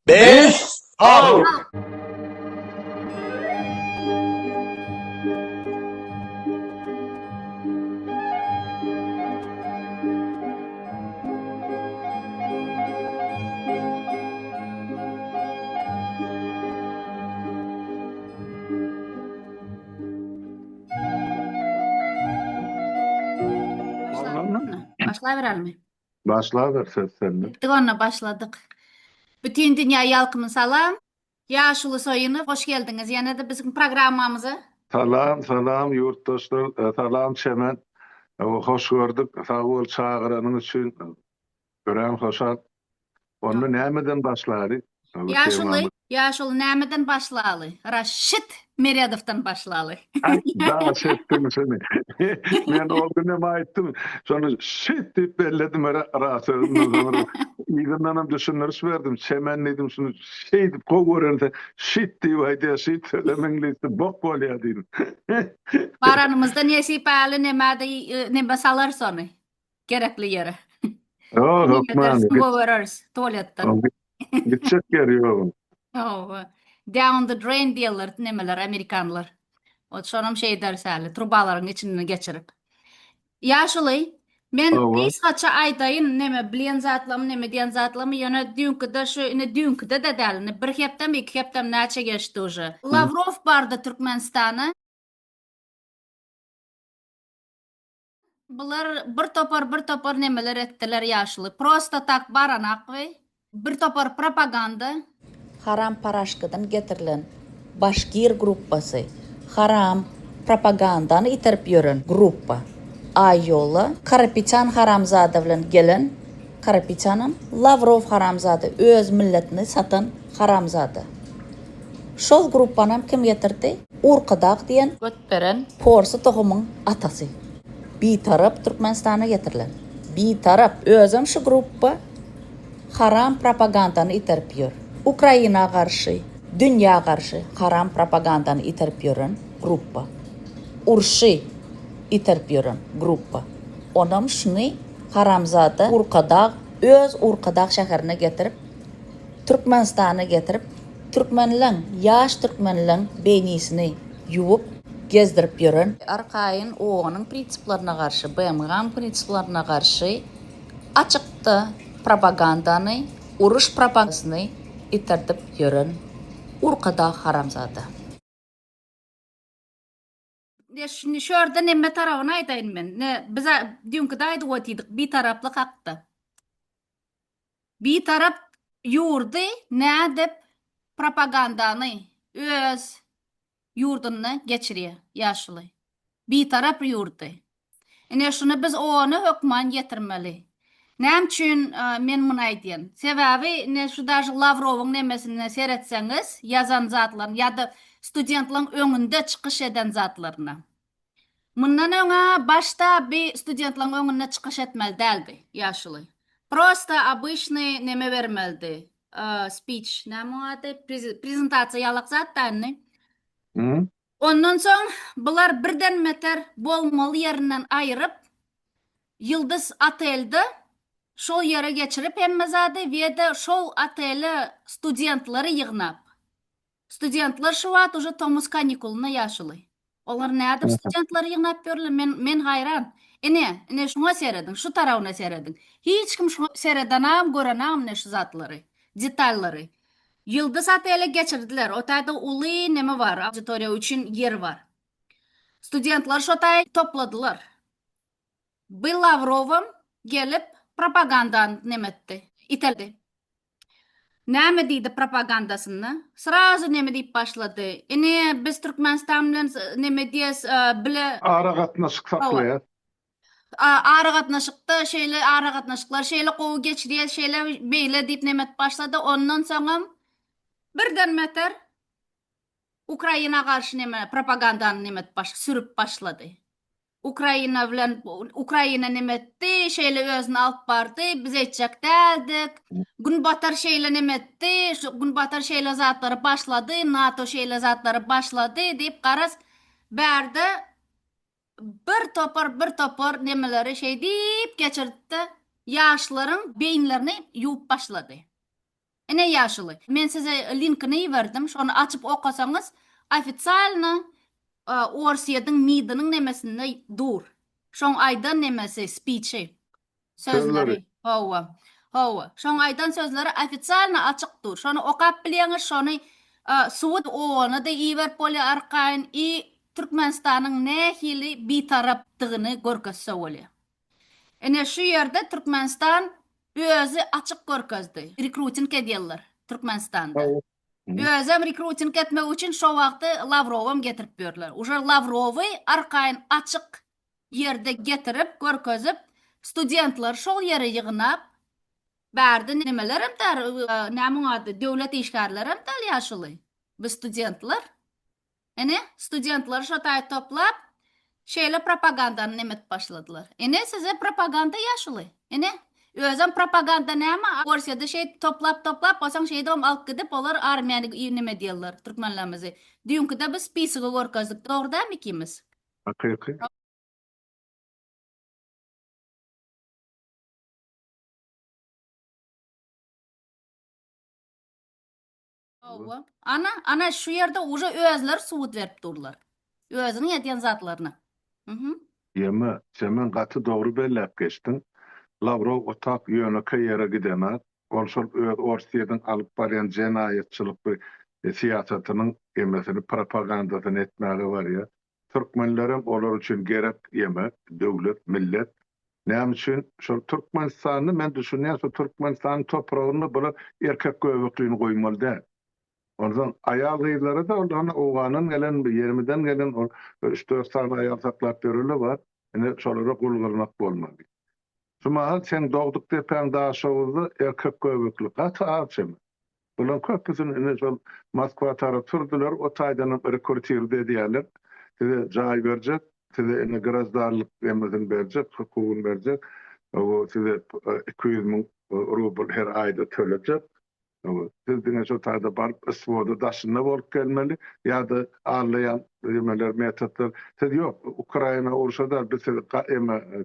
Beş, al. Başlayıverelim mi? Başladır söz sende. Bittik onunla başladık. Bütün dünya halkına salam. Yaşlı soyunu hoş geldiniz. Yine de bizim programmamıza. Salam yurttaşlar, salam Çemen. Hoş gördük. Sağ ol çağıranın için. Gören hoşal. Onu nämeden başlary? Yaşlı nämeden başlalı? Raşit Meredov'dan başlalı. Daha settim seni. Men o günem aýtdym. Şonu şit dip belledim rasyndan sonra. Ýygyndanam düşündürüş berdim. Çemen dedim şunu şey dip goýgörende şit dip aýdýar şit söylemeňlisi bok bolýar dedim. Baranımızda nesipali ne basalar sonu. Gerekli yere. Oh, hokman. Veririz tuvalettan. Gitçek geliyor. Oh, down the drain diyorlar nemeler Amerikanlar. O şonam şey derserli trubaların içinden geçirip. Yaşlı men kısaça aytayın neme bilen zatlam neme diyen zatlamı yana dünküde şu ine dünküde de dälini bir heptem iki heptem näçe geçti uje. Lavrov bardı Türkmenistana. Bular bir topar nemeler ettiler yaşlı. Prosta tak baranak ve bir topar propaganda. Haram Paraşkadan getirilen Başkir gruppası haram propagandanı itirip yörün gruppa. Ayola Karapiçan Haramzada bilen gelen Karapiçanım Lavrov Haramzada öz milletini satan Haramzada. Şol gruppanam kim getirdi? Urqadaq diyen götberen Porsu tohumun atası. Bir taraf Türkmenistan'a getirilen. Bir taraf özüm şu gruppa haram propagandanı itirip yör. Ukrayna karşı, dünya karşı haram propagandanı itirip yörün gruppa. Urşi itirip yörün gruppa. Onam şunu haramzada Urqadaq, öz Urqadaq şäherine getirip, Türkmenistan'a getirip, Türkmenlerin, yaş Türkmenlerin beynisini yuvup, gezdirip yörün. Arkayın oğanın prinsiplarına karşı, BMG'nin prinsiplarına karşı açıkta propagandanı, uruş propagandasını itirtip yörün Urqadaq haramzada. Şimdi şurada nemme tarafına aytayın men. Ne bize dünkü de aydı otiydik bir taraflı kalktı. Bir taraf yurdu ne dep propagandanı öz yurdunu geçiriyor yaşlı. Bir taraf yurdu. Ne şunu biz onu hükman getirmeli. Nem için men bunu aytayım. Sebebi ne şu da Lavrov'un nemesini seyretseniz yazan zatların ya da studentların önünde çıkış eden zatlarına. Mundan öňe başta bir studentlaryň öňüne çykyş etmeli däldi ýaşly. Prosta обычный neme bermeldi. Speech, näme adı? Prezentasiýalyk zatlarny. Ondan soň bular birden meter bolmaly ýerinden aýryp Yıldız Atelde şol ýere geçirip hemme zady we de şol ateli studentlary ýygnap. Studentlar şu wagt uje Tomuz kanikulyna ýaşly. Olar nädip studentlary ýygnap berler? Men hayran. Ene şuňa seredin, şu tarawyna seredin. Hiç kim şu seredanam, görenam ne şu zatlary, detallary. Yıldız Atele geçirdiler. Otayda uly neme var, auditoriya üçin yer var. Studentlar şotay topladılar. Bu Lavrov'um gelip propagandan nemetti, iteldi. Näme diýdi propagandasyny? Srazu näme diýip başlady. Ene biz Türkmenistan bilen näme diýes bile Ara gatnaşyk saklaýar. Ara gatnaşykda şeýle ara gatnaşyklar şeýle gowy geçirýär, şeýle beýle diýip nämet başlady. Ondan soň birden meter Ukraina garşy näme propagandany nämet sürüp başlady. Ukraina nemetti, şeýle özüni alıp bardy, biz etjek däldik. Gün batar şeýle nemetti, gün batar şeýle zatlary başlady, NATO şeýle zatlary başlady diýip garas bärde bir topar nemeleri diýip geçirdi. Ýaşlaryň beýinlerini ýuwup başlady. Ene yaşılı. Men size linkini verdim. Şonu açıp okasanız ofitsialny Orsiýadyň midynyň nemesinde dur. Şoň aýdan nemesi speech'i. Sözleri. Hawa. Hawa. Şoň aýdan sözleri ofitsialny açyk dur. Şonu okap bilýäňiz, şonu suwut ony da iwer poli arkaýyn Türkmenistanyň nähili bitarapdygyny görkezse bolýar. Ene şu ýerde Türkmenistan özü açyk görkezdi. Recruiting edýärler Türkmenistanda. Özüm recruiting etmek için şu wagty Lavrov'am getirip berdiler. Uje Lavrov'y arkaýyn açyk ýerde getirip görkezip studentler şol ýere ýygnap berdi nimelerim der näme ady döwlet işgärlerim däl ýaşuly. Bu studentler ene studentler şo taý toplap şeýle propagandany nemet başladylar. Ene size propaganda ýaşuly. Ene özüm propaganda näme? Orsiýada şey toplap osaň şeýde alyp gidip olar armiýany nime diýerler türkmenlerimizi. Dünküde biz spisiga görkezdik. Dogry ikimiz? Hakyky. Ana şu ýerde uje özler suwut berip durlar. Özüň ýetýän zatlaryna. Ýeme, sen gaty dogry belläp geçdiň. Lavrov otak ýöneke ýere gidemek, ol şol Orsiýadyň alyp barýan jenaýetçilik siýasatynyň emesini propagandasyny etmäge bar ýa. Türkmenlerim olar üçin gerek ýeme, döwlet, millet. Näme üçin şol Türkmenistanyny men düşünýär, şol Türkmenistanyň topragyny bular erkek göbekliğini goýmaly däl. Ondan ayal gyýlary da ondan owanyň gelen ýermiden gelen 3-4 sany ayal saklap berili bar. Ene şolara gulgurmak bolmaly. Şumahal sen doğduk depen daşoğuzda erkek göbeklik. Hatta ağabçım. Bunun köpüsünü şol Moskva tarafı turdular. O taydanın rekrutirde edýärler. Size jay berjek. Size ene grazdarlyk emredin berjek. Hukukun berjek. O size 200 000 rubl her ayda tölepjek. Sizdine şu tayda barıp ısvoda daşında bolup gelmeli. Ya da ağlayan demeler, metotlar. Siz yok, Ukrayna urşada biz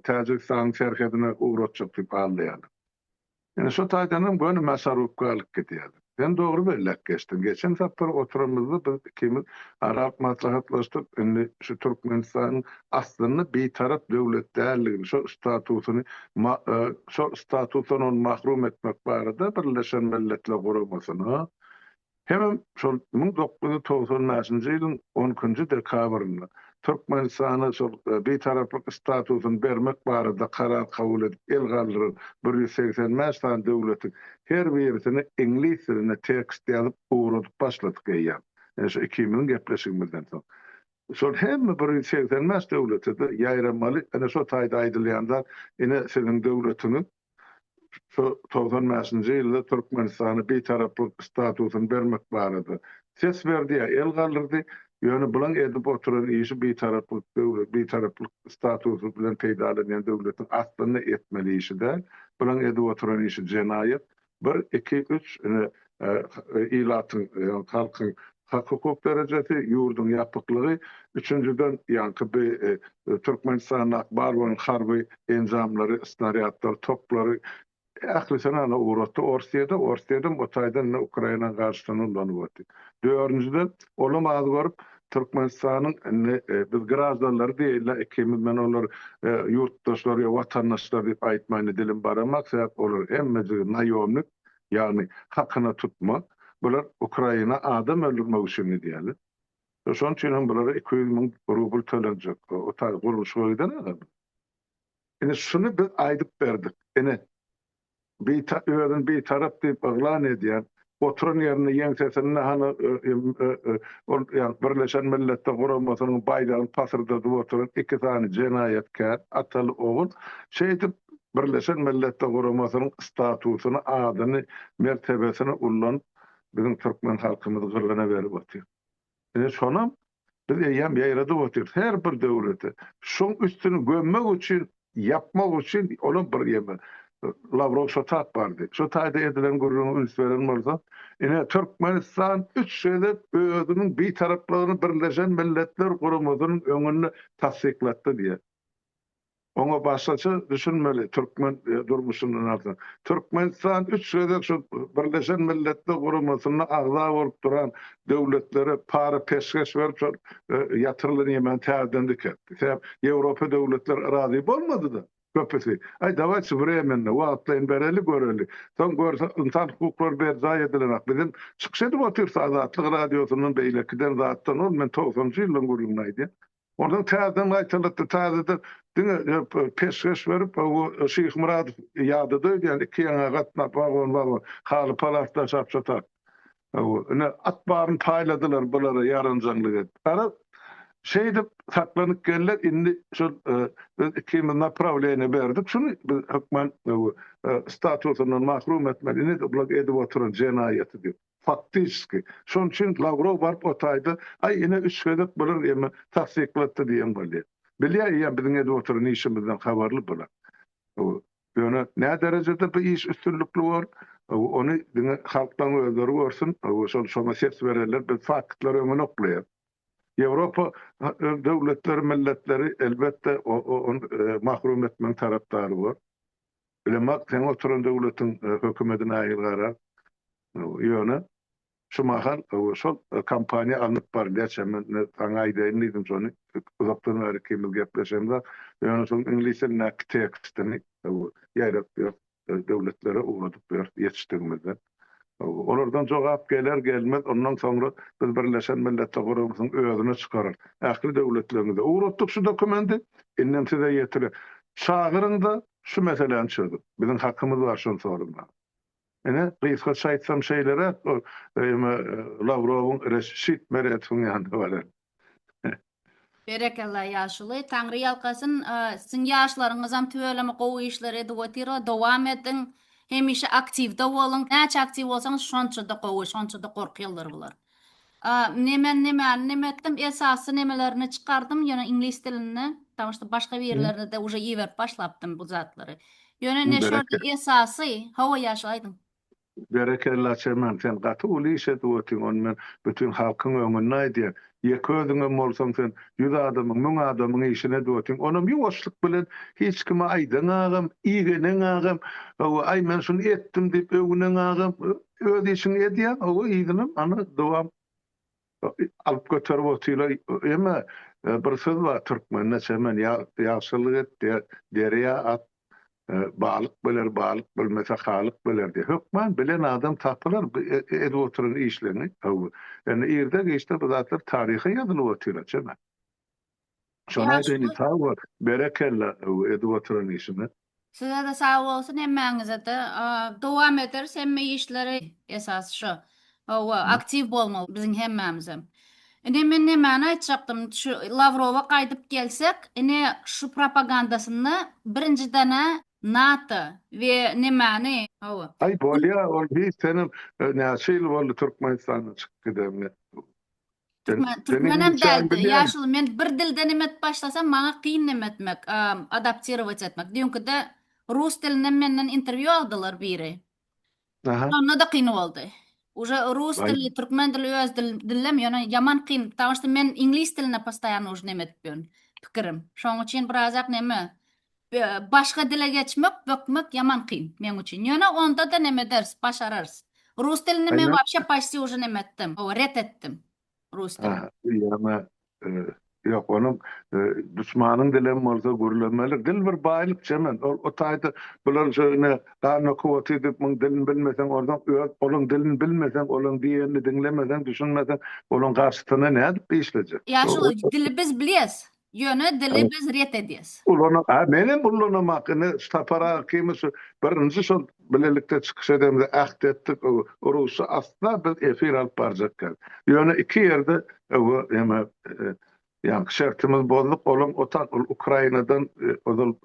Tajikistan'ın serkedine uğratacak deyip ağlayan. Yani şu taydanın böyle mesarufka alıp gidiyorlar. Ben doğru bellek geçtim. Geçen sefer oturumuzda biz ikimiz Arap maslahatlaştık. Yani şu Türkmenistan'ın aslında bir taraf devlet değerliğini, şu statüsünü mahrum etmek barada Birleşen Milletler Kurumasını hemen şu 1990 yılın 10. dekabrında Türkmenistan'a bir taraflık statüsünü vermek barada karar kabul edip ilgalirin 185 tane devletin her birisini İngiliz diline tekst yazıp uğradıp başladık eyyam. Yani şu 2000'in gepleşimizden sonra. Sonra hem 185 devleti de yayranmalı. Yani şu tayda aydılyanlar yine senin devletinin şu 95. yılda Türkmenistan'a bir taraflık statüsünü vermek barada ses verdi ya, el kaldırdı. Yani bulan edip oturan işi bir taraflık devlet, bir taraflık statüsü bilen peyda edilen devletin aslında etmeli işi de. Bulan edip oturan işi cenayet. 1, 2, 3 ilatın, halkın hak hukuk derecesi, yurdun yapıklığı. Üçüncüden yankı bir Türkmenistan'ın akbar ve harbi enzamları, snaryatlar, topları ahli sana uğrattı. Orsiýada o taydan Ukrayna karşısına ulanıp. Dördüncüden olum az görüp Türkmenistan'ın biz grazdanları değil, ikimiz men onlar yurttaşlar ya vatandaşlar deyip aýtmaýny dilim baramak sebäp olur. Emmezi naýomlyk, yani hakyna tutma. Bular Ukrayna adam öldürmek üçin diýerler. Şoň üçin bulara 200 000 rubl tölenjek. O taý guruluş goýdan alady. Ene şunu biz aýdyp berdik. Ene bir taraf deyip ıglan edýän, oturan ýerine ýeňsesine hany Birleşen Milletler Guramasanyň baýdagyn pasyrda oturan iki tane jenaýetkär, ataly oğul şeýdip Birleşen Milletler Guramasanyň statüsini, adyny, mertebesini ullan bizim Türkmen halkymyz gırlana berip otýar. Şonam biz eýem ýaýradyp otýar. Her bir döwlete şoň üstüni gömmek üçin, yapmak üçin olan bir ýeme. Lavrov şotat bardy. Şotayda edilen gurulmaň ünsveren bolsa, ine Türkmenistan 3 ýerde özüniň bir taraplygyny Birleşen Milletler Guramasynyň öňüne tasdiklatdy diýe. Ona başlaça düşünmeli Türkmen durmuşundan artık. Türkmenistan 3 yıldır şu Birleşen Milletler Kurumasına agza olup duran devletlere para peşkeş verip yatırılan yemen täzdendik etdi. Sebep Avrupa devletleri razı bolmadı da. Köpesi. Ay davat buraya menne wagtlayn bereli göreli. Son görse insan hukukları berza edilen bizim çıkşedy batyrsa Azatlyk radiosunun beýlekiden zatdan ol men 90-njy ýylyň gurulmaýdy. Oradan täzeden aýtyldy, täzeden diňe peşkeş berip o Şeyh Murad ýadydy, yani iki ýaňa gatnap wagon haly palasda çapçatar. Ne atbaryn taýladylar bulara ýarynjanlyk etdi. Ara şeyde saklanyp geldiler, indi şu ikimiz направление berdik. Şunu hükmen statusundan mahrum etmeli. Bular edip oturan cinayeti diyor. Faktiski. Şonun için Lavrov barıp otaydı. Ay yine 3 yıllık bular yeme tasdiklattı diyen böyle. Biliyor ya bizim edip oturan işimizden haberli bular. Yani ne derecede bir iş üstünlüklü var. Onu halktan ödürü görsün. Şuna ses verirler. Bir faktları önüne oklayar. Avrupa devletleri, milletleri elbette mahrum etmenin taraftarı var. Bilemek, sen oturan devletin hükümetine ayılgarar. Yöne, şu mahal, şol kampanya alınıp var. Geçen ben sana aydayınlıydım sonra. Uzaktan var ikimiz gepleşemde. Yöne son İngilizce tekstini yayrak diyor. Devletlere uğradık diyor. Yetiştirmeden. Onlardan jogap geler gelmez, ondan sonra biz Birleşen Milletler Kurumasının özüne çıkarar. Ähli devletlerinde uğrattık şu dokumenti, innem size yetirir. Çağırında şu meseleni çözdük. Bizim hakkımız var şunu sorunma. Yani kıyıska çaytsam şeylere, Lavrov'un reşit meretini yandı var. Berekallah ýaşuly. Taňry ýalkasyn, sizin ýaşlaryňyzam töweleme gowy işler edip otyra, dowam edin. Hemişe aktivde bolun. Näçe aktiv bolsaňyz şonça da gowy, şonça da gorkýarlar bular. Neme etdim? Esasy nemelerini çykardym, ýöne ingliz dilini, taşda başga ýerlerde de уже ýeberip başlapdym bu zatlary. Ýöne ne şol esasy, hawa ýaşaýdym. Berekellah çemen sen gaty uly iş edip otyň onu men bütün halkyň öňünde aýdýar. Ýeközüňe bolsaň sen 100 adamyň, 1000 adamyň işine döwtiň. Onam ýuwaşlyk bilen hiç kime aýdyň agam, ýygenen agam, ay men şunu etdim diýip öňünden agam öz işini edýär, o ýygynym ana dowam alyp göterip otyrlar. Emme bir söz var türkmenne çemen ýaşylyk et, derya at balyk biler, balyk bilmese halyk biler diye. Hükmen bilen adam tapylar edip oturan işlerini. Yani ýerde geçti bu zatlar tarihi ýazylyp otyrar çeme. Şona aýdyň taýwar berekellah edip oturan işini. Size de sağ bolsun, emmeňize de dowam ederiz, hemme işleri esas şu. Aktiv bolmaly biziň hemmemize. Ine men näme aýtjakdym, şu Lavrowa gaýdyp gelsek, ine şu propagandasyny birinji dana NATO ve nemani? Ay bolýa, ol bir senin näçe ýyl boldy Türkmenistana çykyp gidemle. Türkmenem däldi. Ýaşul men bir dilden emet başlasam maňa kyn emetmek, adaptirować etmek. Diýenkide rus dilinden menden intervju aldylar biri. Onda da kyn boldy. Уже rus dili, türkmen dili öz dillem ýöne ýaman kyn. Taşda men ingliz diline postaýan už nemetpýän pikirim. Şoň üçin birazak neme başga dile geçmek, bökmek ýaman kyn men üçin. Ýöne onda da neme ders başararys. Rus dilini men вообще почти уже nemetdim. Ret etdim. Rus dilini. Yok onun düşmanın dilen bolsa gürlenmeler. Dil bir baýlyk çemen. O taýda bular şöyle gany kuwat edip müň dilini bilmesen oradan onun dilini bilmesen, onun diýenini dinlemesen, düşünmesen, onun garşysyna nädip işlejek? Ýaşul dili biz bilýäs. Ýöne dili biz ret edýäs. Ulana menen ulanamak stapara kimisi birinji şol bilelikde çykyş edemde ahd etdik. Rusça asla biz efir alyp barjaklar. Ýöne iki ýerde yani şertimiz bozup olan Ukrayna'dan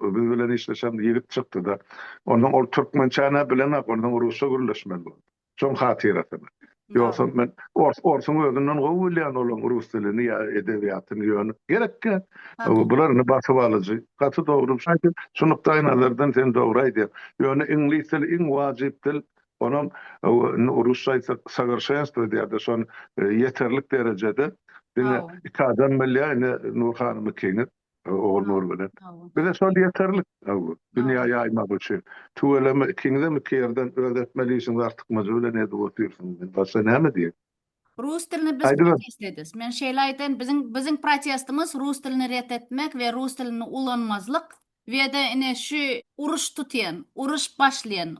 biz bilen işleşen ýigit çykdy da. Ondan ol Türkmençana bilen ondan Rusça gürleşmeli boldy. Çoň hatiratyny. Ýoksa men orsun özünden gowulýan olan rus dilini ýa edebiýatyny ýöne gerekkä. Bularyny basyp alyjy. Gaty dogry şaýdy. Şunukdaý nazardan sen dogry aýdýar. Ýöne ingliz dili iň wajyp dil. Onam rusça sagarşenstvo diýär, şon yeterlik derejede. Iki adam belli Nurhan'ımı kenir. Olur bilen. Tamam. Bir de şol yeterlik. Dünya yaymak üçin. Tuveleme ikinize mi yerden öğretmelisin artık mazule ne de otursun. Başka ne mi diye? Rus tilini biz Haydi bak. protest ederiz. Men şeýle aýdyn, bizim protestimiz Rus tilini ret etmek we Rus tilini ulanmazlyk we de ine şu uruş tutýan, uruş başlayan,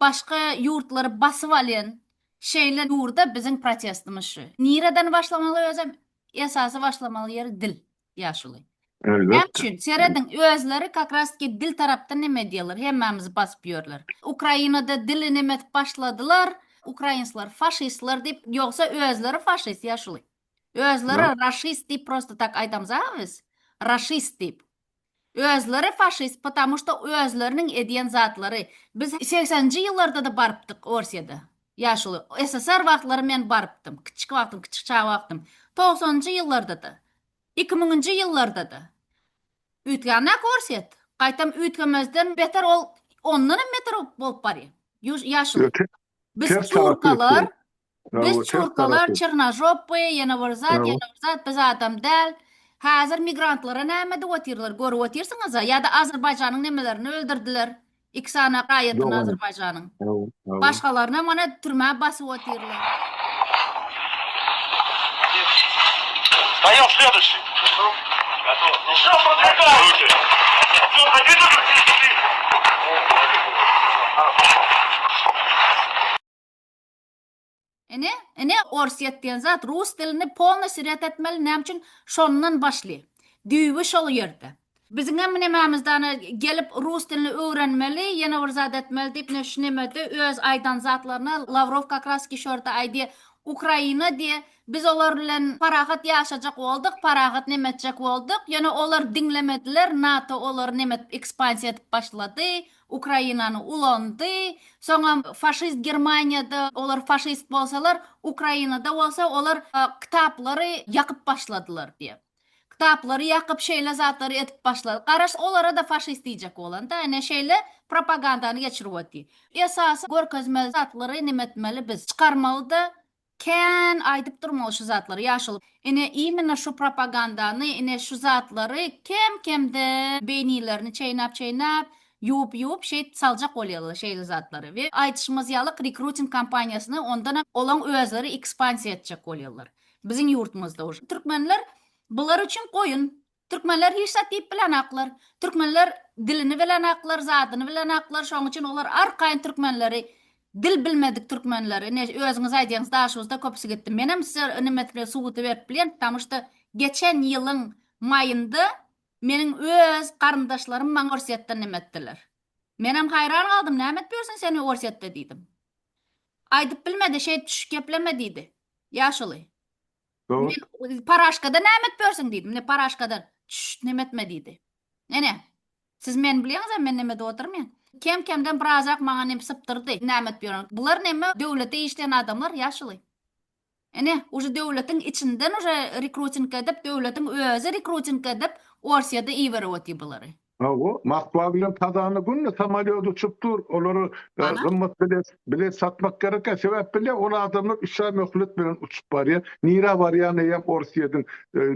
başga ýurtlary basyp alýan şeýle ýurda bizim protestimiz şu. Nireden başlamaly özüm? Esasy başlamaly ýeri dil. Ýaşuly. Elbette. Näçün? Seredin özleri kakraski dil tarapdan nime diýerler? Hemmemiz basyp ýörler. Ukrainada dili nime başladylar. Ukrainslar faşistler dip, yoksa özleri faşist ýaşuly. Özleri Ya. raşist dip prosto tak aýdamyz biz. Raşist dip. Özleri faşist, потому что özleriniň edýän zatlary. Biz 80-nji ýyllarda da barpdyk Orsiýada. Ýaşuly. SSR wagtlary men barpdym. Kiçik wagtym, kiçik çağ wagtym. 90-njy ýyllarda da. 2000-nji ýyllarda da. Ütgänek Orsiýat. Gaýtam ütgemezden beter ol, ondan beter bolup barýar. Ýaşuly. Öte- Biz Ters çurkalar, tarafı biz ters çurkalar, tarafı. Çernozhopy, Yenovorzad, Bravo. Yenovorzad, biz adam däl. Häzir migrantlara näme de otirler, görüp otirsiňiz ýa-da Azerbaýjanyň nemelerini öldürdiler. İki sana raýatyny Doğru. Azerbaýjanyň. Bravo. Başgalarına mana türme basyp otirler. Даём следующий. Готов. Еще продвигай. Руки. Все, продвигай. Ene Orsiýat diýen zat Rus dilini polnosy ret etmeli, näme üçin? Şondan başly. Düýbi şol ýerde. Biziň hem nememizden gelip Rus dilini öwrenmeli, ýene bir zat etmeli diýip näşnemede öz aýdan zatlaryna Lavrov kakraski şorta aýdy. Ukraina diye biz olar bilen parahat ýaşajak bolduk, parahat nemetjek bolduk. Ýene olar dinlemediler. NATO olar nemet ekspansiýa edip başlady. Ukrainany ulandy. Soňra faşist Germaniýada olar faşist bolsalar, Ukrainada bolsa olar kitaplary ýakyp başladylar diýip. Kitaplary ýakyp şeýle zatlary etip başlady. Garaş olara da faşist diýjek bolanda, ene şeýle propagandany geçirip ötdi. Esasy görkezmeli zatlary nemetmeli biz çykarmaly da kän aýdyp durmaly şu zatlary ýaşuly. Ene imенно şu propagandany, ene şu zatlary kem-kemde beýnilerini çeýnap ýup şey saljak bolýarlar şeýle zatlary we aýdyşmaz ýalyk rekruting kampaniýasyny ondan olan özleri ekspansiýa etjek bolýarlar. Biziň ýurtymyzda uşa türkmenler bular üçin goýun. Türkmenler hiç zat diýip bilenaklar. Türkmenler dilini bilenaklar, zadyny bilenaklar. Şoň üçin olar arkaýyn türkmenleri dil bilmedik türkmenleri. Ne özüňiz aýdýaňyz daşyňyzda köpüsi gitdi. Menem size nimetine suguty berip bilen, tamışda geçen ýylyň maýynda meniň öz garyndaşlarym maňa Orsiýatdan nimetdiler. Menem haýran galdym, näme etbersiň seni Orsiýatda diýdim. Aýdyp bilmedi, şeýle düşüp gepleme diýdi. Ýaşuly. Doğru. Paraşkada näme etbersiň diýdim. Ne paraşkada nemetme diýdi. Nene? Siz men bilýäňiz, men nemede oturmaýan. Kem-kemden birazak maňa nem sypdyrdy. Näme etberýän? Bular näme? Döwlete işleýän adamlar ýaşuly. Ene, uje döwletiň içinden uje rekruting edip, döwletiň özü rekruting edip, Orsiýada iýberip ötdi bulary. O Moskwa bilen Kazany günne samolyot uçup dur. Olary Ana. gymmat bilet satmak gereken sebäp bilen ol adamlar işe möhlet bilen uçup barýar. Nire barýar näme Orsiýadyň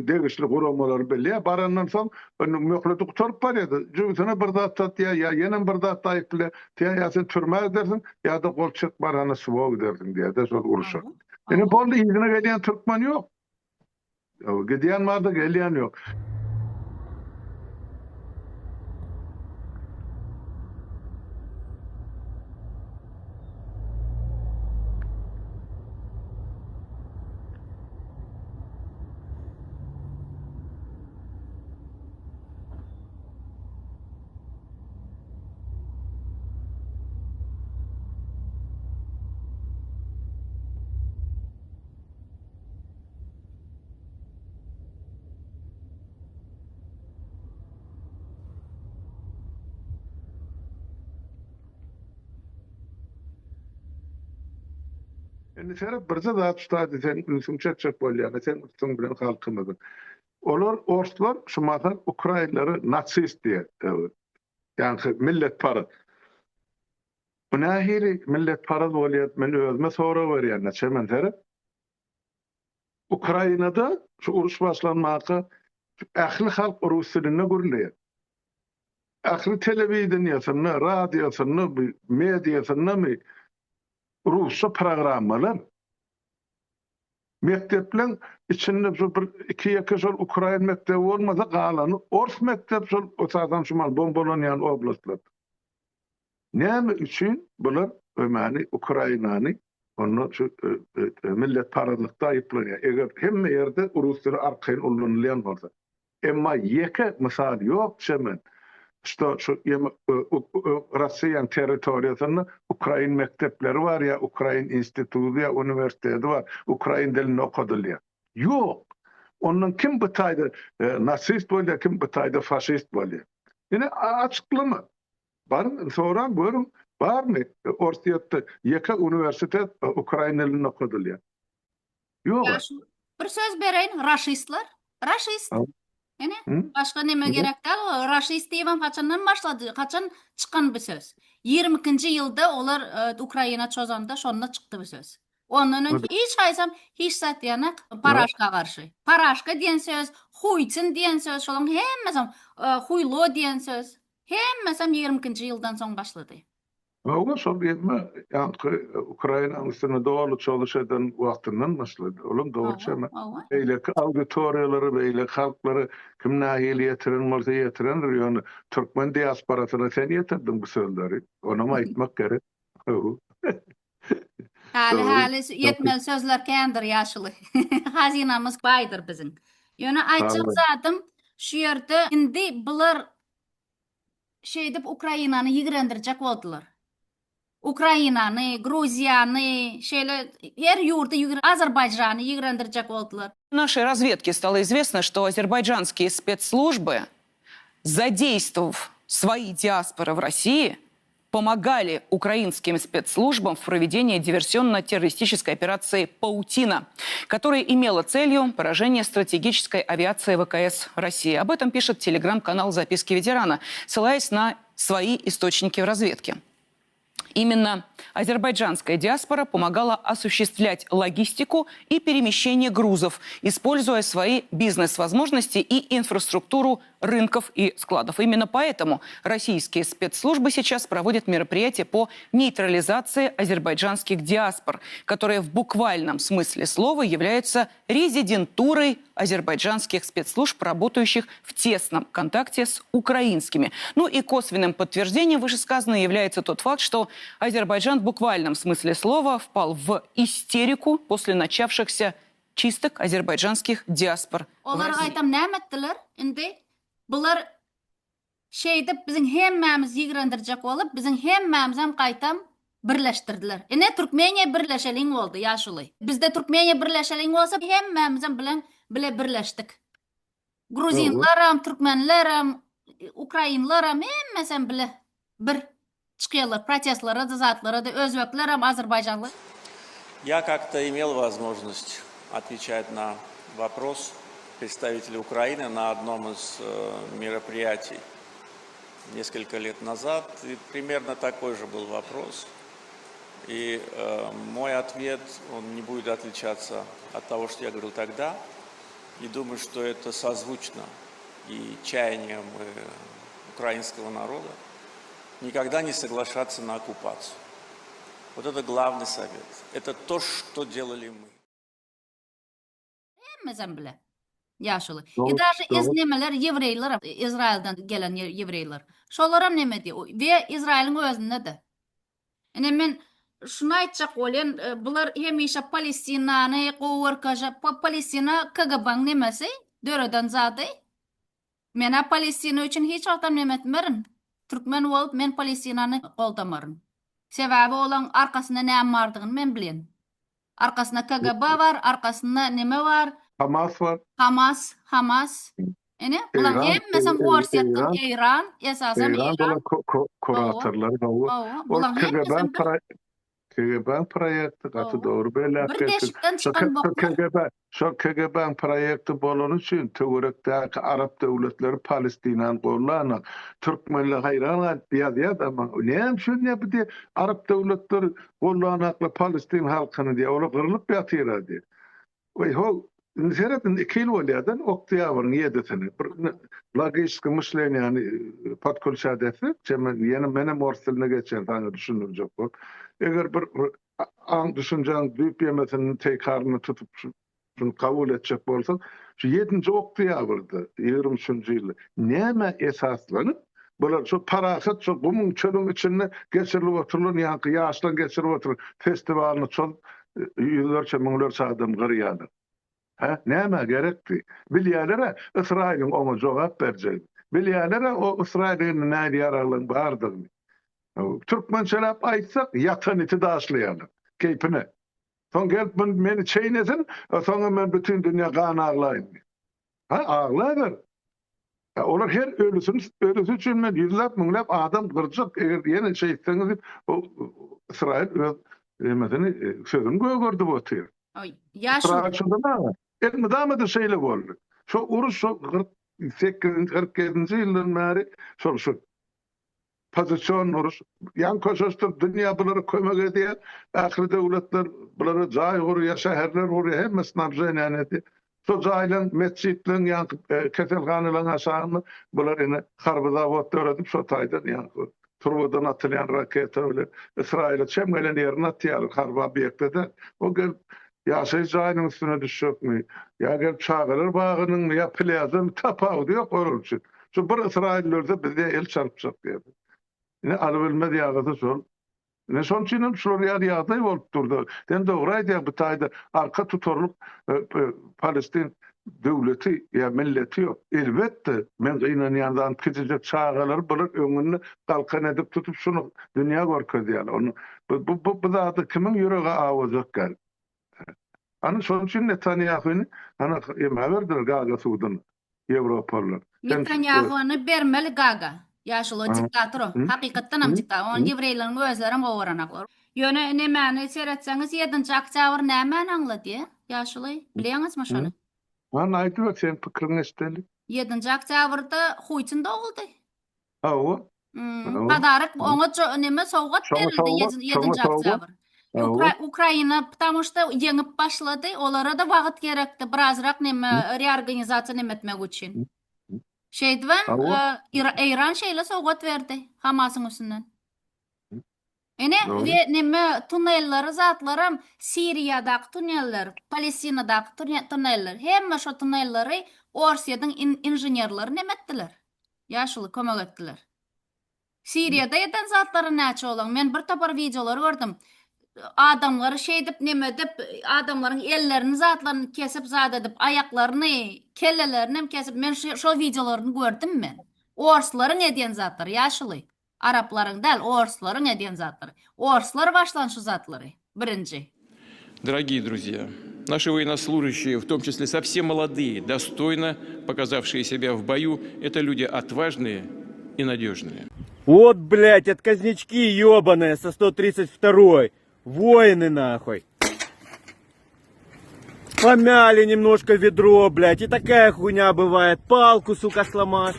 degişli guramalary bilýär. Barandan soň möhleti guturup barýar. Jüňsine bir zat satýar, ýa ýene bir zat aýply, ýa-da türme edersin, ýa-da golçyk barany suwa gidersin diýär, şol uruşa. Ene boldy ýygyna gelýän türkmen ýok. Gidýän barda gelýän ýok. Serap bir zat tutady, sen üçünçek bolýar, sen tutun bilen halkymyzy. Olar Orslar şu mazan Ukrainalary natsist diýer. Yani millet para. Bu nähiri millet para bolýar, men özüme sora berýär, näçe men Serap. Ukrainada şu uruş başlanmagy Ähli halk rus diline gürleýär. Ähli telewizionyny, radiosunu, mediasyny rusça programmalar. Mektepleň içinde bir iki ýeke şol Ukrain mektebi bolmasa galany ors mektep şol otadan şumal bombalanýan oblastlar. Näme üçin bular ömäni Ukrainany onu şu millet parazlykda aýyplanýar. Eger hemme ýerde rus dili arkaýyn ullanylýan bolsa. Emma ýeke misal ýok şemen. Что Russiýanyň territoriýasyny Ukrain mektepleri var ya, Ukrain institutu ya, üniversitesi var, Ukrain dilini okudylýar. Ýok. Ondan kim bytaýdy nasist bolýar, kim bytaýdy faşist bolýar. Ýene açyklama. Barın soran görün, barmy Orsiýetde ýeke üniversitet Ukrain dilini okudylýar. Ýok. Bir söz bereýin, raşistler. Raşist. Ene başga neme Hı. gerek däl, raşist diýen kaçandan başlady, kaçan çykan bir söz. 22-nji ýylda olar Ukraina çözanda şonda çykdy bir söz. Ondan öňki hiç haýsam hiç zat ýanak Paraşka garşy. Paraşka diýen söz, huýçyn diýen söz, şolaň hemmesem huýlo diýen söz. Hemmesem 22-nji ýyldan soň başlady. Owa şol ýetme, ýa-ni Ukrainanyň üstüne dogry çalışan wagtyndan başlady. Olam dogry ama eýle auditoriýalary, eýle halklary kim nähili ýetiren bolsa ýetiren, ýöne türkmen diasporasyna sen ýetirdiň bu sözleri. Onam aýtmak gerek. Hali yetmel sözler kendir ýaşyly. Hazinamyz baýdyr biziň. Ýöne aýtjak zatym şu ýerde indi bular şeýdip Ukrainany ýigrendirjek boldylar. Ukrainany, Gruziýany, şeýle her ýurda Azerbaýjany ýigrendirjek boldylar. Нашей разведке стало известно, что азербайджанские спецслужбы, задействовав свои диаспоры в России, помогали украинским спецслужбам в проведении диверсионно-террористической операции «Паутина», которая имела целью поражение стратегической авиации ВКС России. Об этом пишет телеграм-канал «Записки ветерана», ссылаясь на свои источники в разведке. Именно азербайджанская диаспора помогала осуществлять логистику и перемещение грузов, используя свои бизнес-возможности и инфраструктуру рынков и складов. Именно поэтому российские спецслужбы сейчас проводят мероприятия по нейтрализации азербайджанских диаспор, которые в буквальном смысле слова являются резидентурой азербайджанских спецслужб, работающих в тесном контакте с украинскими. Ну и косвенным подтверждением вышесказанного является тот факт, что Азербайджан в буквальном смысле слова впал в истерику после начавшихся чисток азербайджанских диаспор. Olar aytam nämetdiler? Indi bular şeýdip biziň hemmämiz ýigrendirjek bolup, biziň hemmämiz hem gaýtam birleşdirdiler. Ene Türkmeniýa birleşeliň boldy ýaşuly. Bizde Türkmeniýa birleşeliň bolsa hemmämiz bile birleşdik. Gruzinlaram, türkmenleram, ukrainlaram hemmesem bile bir çıkıyorlar, protestlara da, zatlara da, özbekleram, Azerbaycanlı. Я как-то имел возможность отвечать на вопрос представителя Украины на одном из мероприятий несколько лет назад. И примерно такой же был вопрос. И мой ответ, он не будет отличаться от того, что я говорил тогда. И думаю, что это созвучно и чаяниям украинского народа никогда не соглашаться на оккупацию. Вот это главный совет. Это то, что делали мы. Hemmesem bile ýaşuly. Даже izlemeler Ýewreýler, Izrailden gelen Ýewreýler. Şolaram neme diýär? We Izrailin özünde de. Ene men şunu aýtjak bolan, bular hemişe Palestinany gowurkaja, Palestina KGB-nyň nemesi, döreden zady. Mena Palestina üçin hiç wagtam neme etmerin. Türkmen bolup men Palestinany goldamaryn. Sebäbi olan arkasynda näme bardygyny men bilen. Arkasynda KGB var, arkasynda neme var? Hamas var. Hamas. Ene bular hemmesem Orsiýetden Eýran, esasen Eýran. Kuratorlar Bular hemmesem KGB proýekti gaty dogry belläp bir deşikden çykan boklar. KGB proýekti bolan üçin töwerekdäki Arap döwletleri Palestinany gollanak, Türkmenler haýran diýýär, ama näme şu näme Arap döwletleri gollanakly Palestin halkyny diýär, olar gyrylyp ýatyr diýär. Oy ho Seyretin 2 yıl olyadan oktyabrın 7'sini logistik myśleni yani podkolşa desek, yani menem ortalyna geçen taňa düşünürjek bol. Eger bir an düşünjäň düýp ýemesini tekrarını tutup şunu kabul etjek bolsak, şu 7-nji oktyabrda 23-nji ýyly näme esaslanyp bular şu parahat şu gumyň çölüň içinde geçirilip oturulan ýa-da ýaşlan geçirip oturulan festivalny çol ýüllerçe müňlerçe adam garýady. Ha, näme gerekdi? Bilýärlere Israýlyň ona jogap berjek. Bilýärlere o Israýlyň näde ýaraglyň bardygyny. Türkmençelap aýtsak, ýatan iti daşlaýarlar. Keypine. Soň gelip meni çeýnesin, soňra men bütün dünýä gan aglaýyn. Ha, aglaýar. Olar her ölüsü üçin men ýüzlap müňlap adam gyrjak. Eger ýene şeýtseňiz o Israýl öz emesini sözüni gögördi bu tür. Yaşul. Elmi damada şeyle boldy. Şu uruş şu 48-47-nji ýyldan bäri şu pozisiyon uruş. Yan koşuştur dünýä bulary kömek edýär. Ähli döwletler bulary jaý gurýar, şäherler gurýar, hemmesini arjanaýdy. Şu jaýlan mesçitleň ýa keselhanalaryň aşagyny bular ene harbyda wagtlar edip şu taýdan ýa turbadan atylýan raketler Israýla çemgelen ýerine atýar harby obýektde. O gel ýaşaý jaýynyň üstüne düşükmi? Ya gel çağırır bağının ya plazın tapağı diyor korulçu. Şu bir İsraillerde bize el çarpacak diye. Yine alıbilmedi yağıdı sol. Ne son çinin şuraya yağdı olup durdu. Den doğraydı ya bu tayda arka tutorluk Palestin devleti ya milleti yok. Elbette men inanyandan kitecek çağırır bulur önünü kalkan edip tutup şunu dünya korkuyor yani. Onu bu da kimin yüreği ağlayacak gel. Ana son için Netanyahu'nun ana haberdir Gaga Suud'un Avrupalılar. Netanyahu'nu bermeli Gaga. Yaşul o diktatör o. Hakikaten am diktatör. On Yevreýlerin özlerim gowranak. Ýöne nämäni seretseňiz 7-nji oktýabr nämäni aňlady? Yaşuly, bilýäňizmi şonu? Ana aýdyp sen pikirini isteldi. 7-nji oktýabrda Huýçyn doguldy. O. Padaryk oňa näme sowgat berildi 7-nji oktýabr. Ukraina потому что ýeňip başlady, olara da wagt gerekdi. Birazrak näme reorganizatsiýa etmek üçin. Şeýdibem, Iran şeýle sowgat berdi Hamasyň üstünden. Ene näme tunellary zatlarym Siriýadaky tuneller, Palestinadaky tuneller, hemme şo tunellary Orsiýadyň inženerleri nämetdiler. Ýaşuly kömek etdiler. Siriýada ýeten zatlary näçe bolan? Men bir tapar videolar gördüm. Adamları şeýdip näme dip adamlaryň ellerini zatlaryny kesip zat edip aýaklaryny, kellelerini kesip men şo videolaryny gördüm men. Orslaryň edýän zatlar ýaşuly. Araplaryň däl, orslaryň edýän zatlar. Orslar başlanşy zatlary. Birinji. Дорогие друзья, наши военнослужащие, в том числе совсем молодые, достойно показавшие себя в бою, это люди отважные и надежные. Вот, блядь, отказнички ёбаные со 132-й. Воины, нахуй. Помяли немножко ведро, блядь. И такая хуйня бывает. Палку, сука, сломать.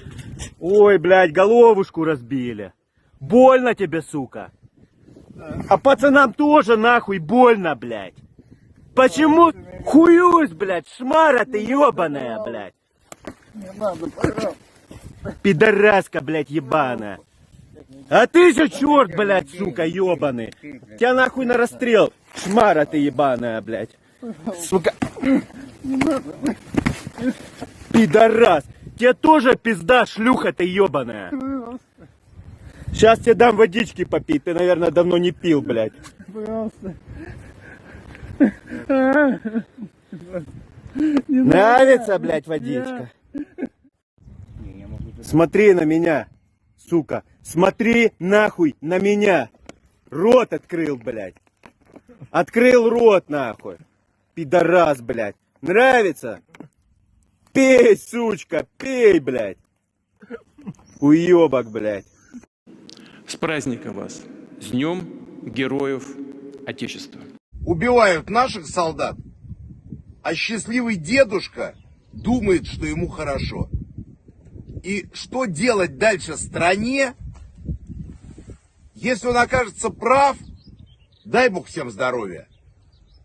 Ой, блядь, головушку разбили. Больно тебе, сука. А пацанам тоже, нахуй, больно, блядь. Почему? Хуюсь, блядь, шмара ты ёбаная, блядь. Пидораска, блядь, ебаная. А ты же черт, блядь, сука, ёбаный. Тебя нахуй на расстрел, шмара ты ебаная, блядь. Сука. Пидорас. Тебе тоже пизда, шлюха ты ёбаная. Сейчас тебе дам водички попить, ты, наверное, давно не пил, блядь. Нравится, блядь, водичка? Смотри на меня, сука. Смотри нахуй на меня. Рот открыл, блядь. Открыл рот, нахуй. Пидорас, блядь. Нравится? Пей, сучка, пей, блядь. Уёбок, блядь. С праздником вас! С Днем Героев Отечества! Убивают наших солдат, а счастливый дедушка думает, что ему хорошо. И что делать дальше стране, если он окажется прав, дай Бог всем здоровья.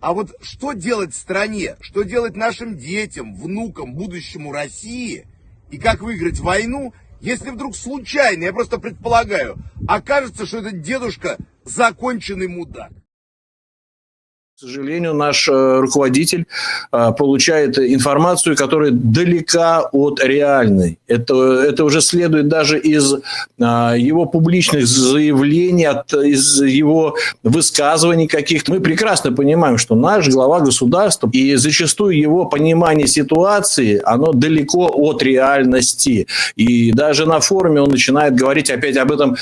А вот что делать стране, что делать нашим детям, внукам, будущему России, и как выиграть войну, если вдруг случайно, я просто предполагаю, окажется, что этот дедушка законченный мудак. К сожалению, наш руководитель получает информацию, которая далека от реальной. Это уже следует даже из его публичных заявлений, из его высказываний каких-то. Мы прекрасно понимаем, что наш глава государства и зачастую его понимание ситуации, оно далеко от реальности. И даже на форуме он начинает говорить опять об этом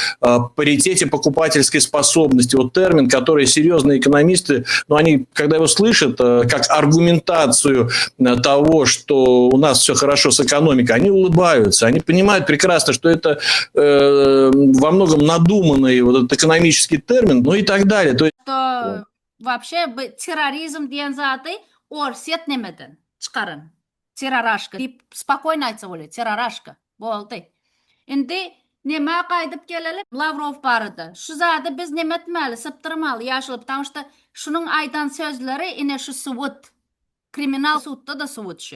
паритете покупательской способности. Вот термин, который серьезные экономисты, они, когда его слышат как аргументацию того, что у нас все хорошо с экономикой, они улыбаются. Они понимают прекрасно, что это во многом надуманный вот этот экономический термин, ну и так далее. То есть... То вообще терроризм деген заты орсет немеден çıkarın. Terrorашка. Deyip spokойно айтса болады. Terrorашка. Болды. Endi nima qaydıp gelelim? Lavrov barıdı. Şu zada biz nima etmeli, sıptırmalı, yaşlı. Потому что şunun aydan sözleri ine şu suvut. Kriminal suvutta da suvut şu.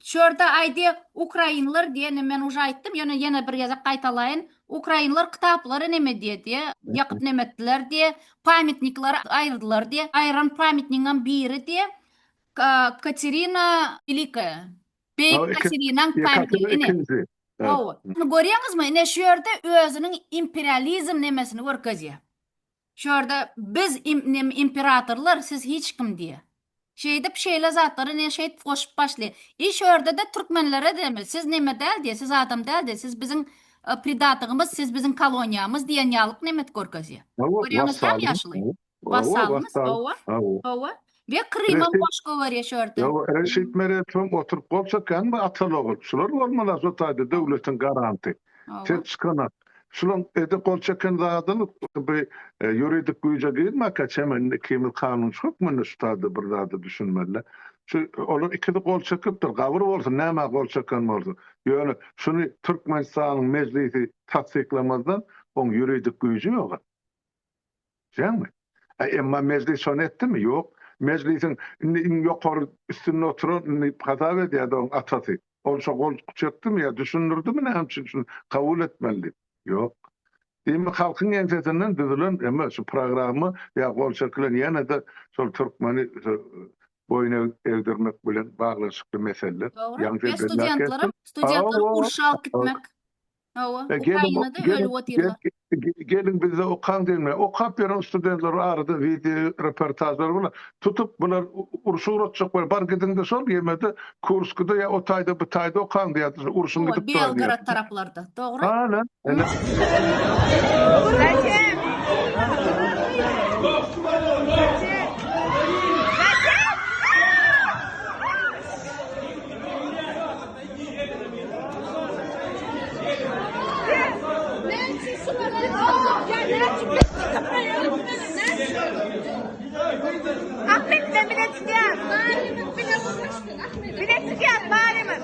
Şurada aydı Ukraynalar diye men уже aytdım. Yana bir yazak qaytalayın. Ukraynalar kitapları neme diye, yakıp nemettiler diye, pamitnikleri ayırdılar diye, ayıran pamitningen biri diye, Katerina Великая. Beyik Katerina'nın pamitniğini. Görüyorsunuz mu? Ne şurada özünün imperializm nemesini görkezüyor. Şurada biz imperatorlar, siz hiç kim diye. Şeyde bir şeyle zatları ne şey koşup başlıyor. Şurada da Türkmenlere demir. Siz neme del diye, siz adam del diye, siz bizim predatığımız, siz bizim kolonyamız diye yalık nemet görkezüyor. Görüyorsunuz tam yaşlı. Vasalımız, ova. Ve Kırım'ın boş говоря şurada. Reşit Meret'in oturup kolçakken mi atalıqçılar olmalı zotaydı devletin garanti. Çıkana. Şulan kolçakken zadını bir yuridik güce girme kaçemen kimil kanun çok mu ustadı burada düşünmeli. Şu olur ikide kolçakıptır. Gavur olsun nema kolçakken olsun. Yani şunu Türkmenistan'ın meclisi tasdiklamazdan onun yuridik gücü yok. Değil mi? Ama meclis onu etti mi? Yok. Meclisin yukarı üstüne oturan hata ediyordu onun atası. Olsa kol çöktü mü ya düşünürdü mü ne hemşin şunu kabul etmeli. Yok. Değil mi halkın ensesinden düzülen ama şu programı ya kol çökülen yana da sol Türkmeni boyuna evdirmek bilen bağlaşıklı mesele. Doğru. Ve studentlara kurşal gitmek. Ukrayna'da öyle oturuyorlar. Gelin bize okan denme. Okap veren studentler arada video reportajlar bunlar. Tutup bunlar urşur atacak var. Bar gidin de sol yemedi. Kurskıda ya o tayda bu tayda okan diye. Urşun gidip duran. Belgrad taraflarda. Doğru. Aynen. Ahmet ben bilet gel. Bilet gel bari mi?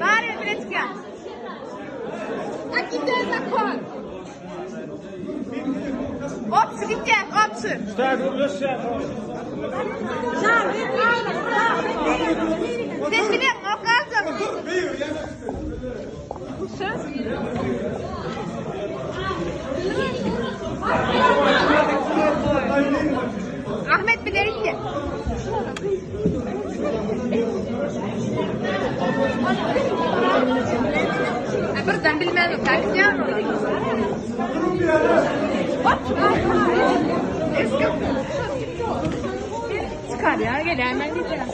Bari bilet gel. Akide zakon. Opsi gidecek, opsi. Sen bilet okarsın. Ahmet bilet gel. Birden bilmem takacağım. Çıkar ya gel hemen gideceğim.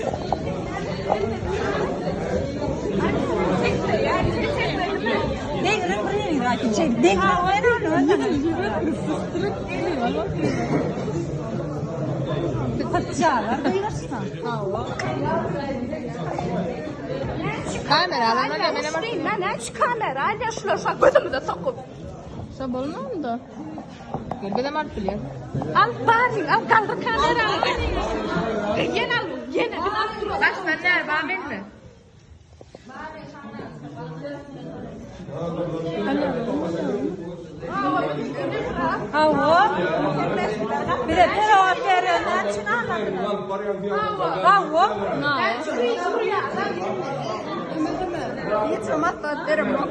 Kamera, ben aç kamera, yaşlı gözümü de takıp. Sabırlı da. Gel var bile. Al bari, al kaldır kamera. Gel al, gel. Baş benler, bana mi? Hava. Bir de teravat veriyorlar. Hava. Hiç olmazsa derim yok.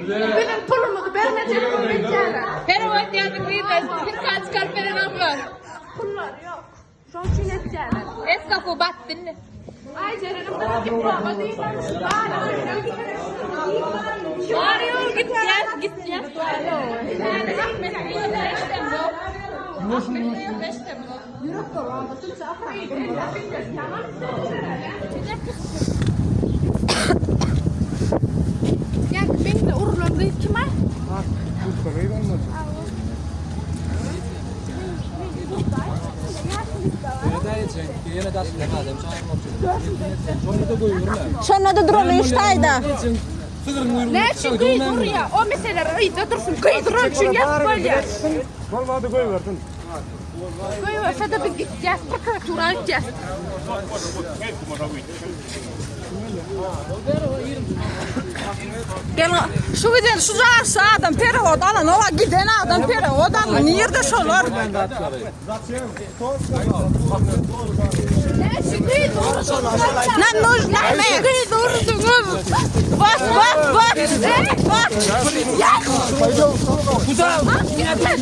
Benim pulumu vermeyecek mi? Teravat yazdık değil de bir saat çıkar veren var. Pullar yok. Şu an çiğneteceğler. Esnafı battın. Ay canım bana bir prova değil. Varıyor gideceğiz. Ya ben de urlandı kime? Şuna da duralım iştayda. Ne için kıydır ya? O meseleler iyide dursun. Kıydıran için yap böyle. Olmadı koy verdin. Koyuyorsa da biz gideceğiz. Prokuratura gideceğiz. Gel şu gider şu zarsa adam perevod alın ova giden adam perevod alın nerede şolar? Ne için kıydır? Ne нужно ne? Kıydırdınız. Bak.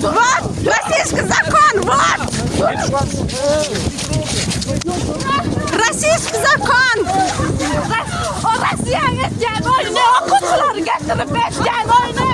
Вот, российский закон, вот! Российский закон! O Rusya'ya gideceğim oyunu. Okutçuları getirip bekleyeceğim oyunu.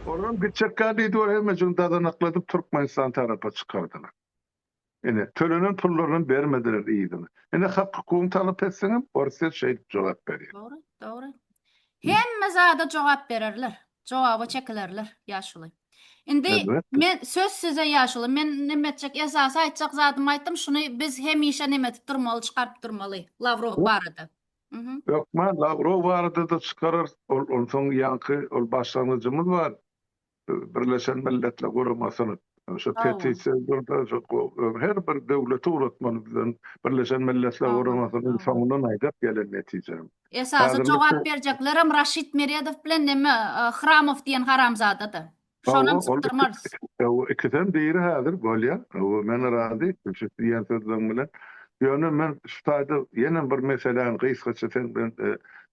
Oradan gideceklerdi var hemen dadan akladıp Türkmenistan tarafa çıkardılar. Yani tölenin pullarını vermediler iyidini. Yani hak hukumu talep etseniz orası cevap veriyor. Doğru. Hemme zada cevap verirler. Cevabı çekilerler yaşlı. Indi Evet. men söz size yaşlı. Men nemetcek esas aytacak zadım aytdım. Şunu biz hemişe nemetip durmalı, çıkarıp durmalı. Lavrov barada. Yok ma Lavrov vardı da çıkarır. Onun son yankı başlangıcımız var. Birleşen Milletler Kuruması'nın şu petisyonlarda her bir devleti uğratmalı bizden Birleşen Milletler Kuruması'nın sonundan aydap gelen netice. Esası cevap vereceklerim Raşid Meredov bilen neme Hramov diyen haramzadadır. Şonam sıktırmarız. İkiden deyiri hadir bolya. Men razı. Şu diyen sözden bilen. Yani men şutayda yine bir meselen kıyıskaçeten ben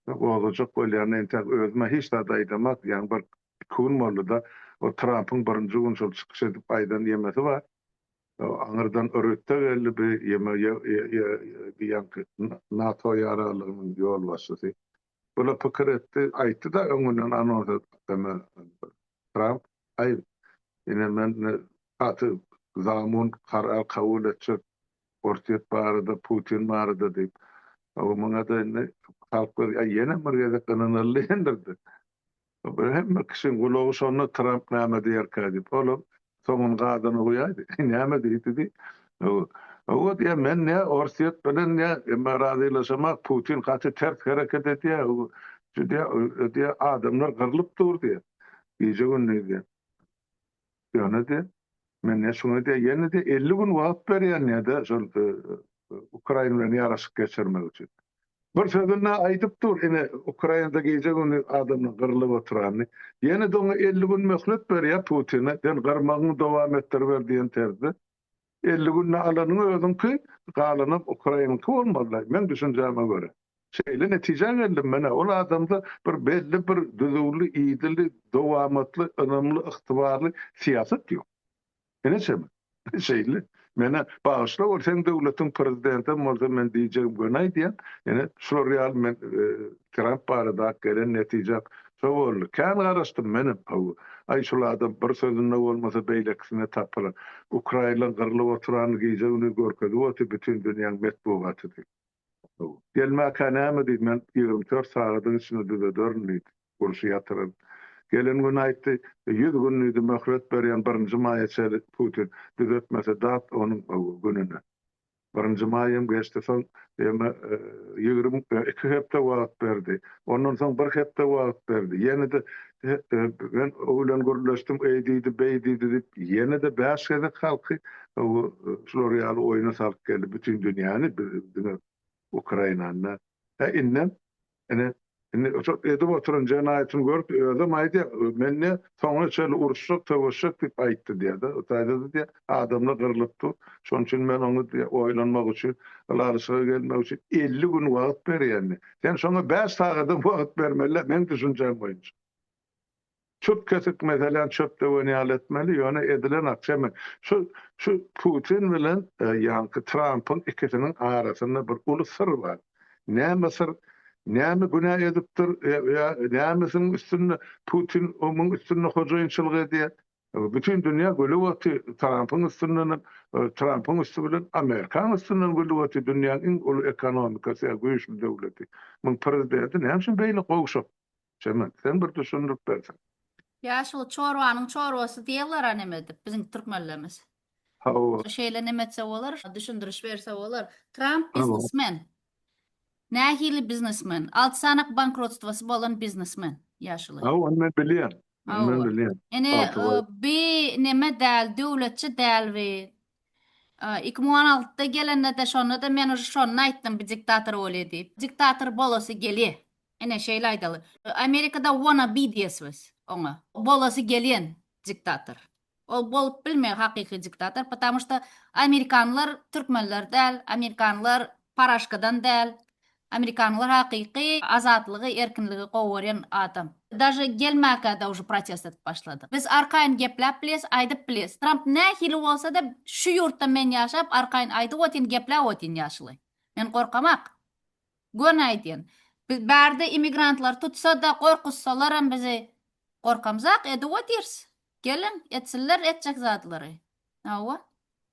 olacak bolya. Enten özme hiç de daydamak. Yani bir kun da o Trump'ın birinci gün şol çıkış edip aydan yemesi var. Anırdan örütte geldi bir yankı NATO yararlığının yol başlısı. Bula pikir etti, aytı da önünden anons etti Trump. Ay, yine men katı zamun karar kabul edecek ortiyet barıda, Putin barıda deyip. O bana da halklar yine mırgada kananalı indirdi. Hem kişinin kulağı sonra Trump näme diýer kadip. Oğlum soňun gadyny goýaýdy. Näme diýdi? O diýär men ne orsiýet bilen ne maradylaşamak Putin gaty ters hareket etýär. Diýär adamlar gyrlyp dur diýär. Gece gün ne diýär? Ýöne diýär. Men ne şunu diýär, ýene de 50 gün wagt berýär näde şol Ukraina bilen ýaraşyk geçirmek üçin. Bir sözüne aytıp dur, yine Ukrayna'da gece günü adamın kırılıp oturanı. Yine de ona 50 gün möhlet veriyor Putin'e. Yani kırmağını devam ettir diyen terzi. 50 günle alanını ödüm ki, kalanıp Ukrayna'nınki olmadılar. Ben düşüneceğime göre. Şeyle netice geldim bana. O adamda bir belli bir düzgünlü, iyidili, devamatlı, önemli, iktibarlı siyaset yok. Yine şey mi? Şeyli. Mene bağışla ol sen döwletiň prezidenti bolsa men diýjek gönay diýen. Ene şu real men Trump barada gelen netije şo boldy. Kan garaşdym menim. Ay şulardan bir sözüne bolmasa beýleksine tapylar. Ukraina gyrlyp oturan geýjegini görkedi oty bütün dünýäň metbuaty. Gelme kanama diýip men 24 sagatyň içinde düzedörnýid. Gurşy ýatyran. Gelen gün aýtdy, 100 günlüğüde möhlet berýän 1-nji maýa çäli Putin düzetmese dat onuň gününe. 1-nji maýam geçdi soň 22 hepde wagt berdi. Ondan soň 1 hepde wagt berdi. Ýene de ben oğlan görleşdim, eýdidi, beýdidi diýip ýene de 5 hede halky şol real oýuna salyp geldi bütün dünýäni Ukrainany. Innem ene çok edip oturan cenayetin görüp ödüm aydı menne sonra şöyle uruşuk tavuşuk diýip aýtdy diýdi. O taýda diýdi adamlar gyrlypdy. Şoň üçin men onu oýlanmak üçin alaşyga gelmek üçin 50 gün wagt berýärdi. Sen şoňa 5 sagada wagt bermeli men düşünjem boýunça. Çöp kesik meselen çöp döweni aletmeli ýöne edilen akşam şu Putin bilen ýa-ni Trump'ın ikisinin arasynda bir uly sır bar. Näme sır? Näme günah edipdir? Nämesin üstünde Putin onun üstünde hojaýynçylyk edýär? Bütün dünýä gölüwati Trump'ın üstünden Trump'ın üstü bilen Amerikan üstünden gölüwati dünýäniň iň uly ekonomikasy güýçli döwleti. Muň prezidenti näme beýle gowşap? Sen bir düşündürip bersen. Ýaşul çorwanyň çorwasy diýerler anemedi biziň türkmenlerimiz. Şeýle nemetse bolar, düşündiriş berse bolar. Trump biznesmen. Nähili biznesmen. Altsanak bankrotstwasy bolan biznesmen. Ýaşul. Onu bilýän. Onu bilýän. Ene bir neme däl, döwletçi däl we 2016-da gelende de şonu da men şonu aýtdym, bir diktator bolýar diýip. Diktator bolasy gelýär. Ene şeýle aýdaly. Amerikada wannabe diýesiniz oňa. Bolasy gelýän diktator. Ol bolup bilmeýär hakyky diktator, потому что Amerikanlar türkmenler däl, Amerikanlar paraşkadan däl. Amerikanlar hakyky azatlygy, erkinligi gowurýan adam. Даже gelmäke da уже protest edip başlady. Biz arkaýyn gepläp biles, aýdyp biles. Trump nähili bolsa da şu ýurtda men ýaşap arkaýyn aýdyp otin gepläp otin ýaşly. Men gorkamak. Gön aýdyn. Bärde immigrantlar tutsa da gorkussalar bizi gorkamzak edip otirs. Gelin etsinler etjek zatlary. Awa,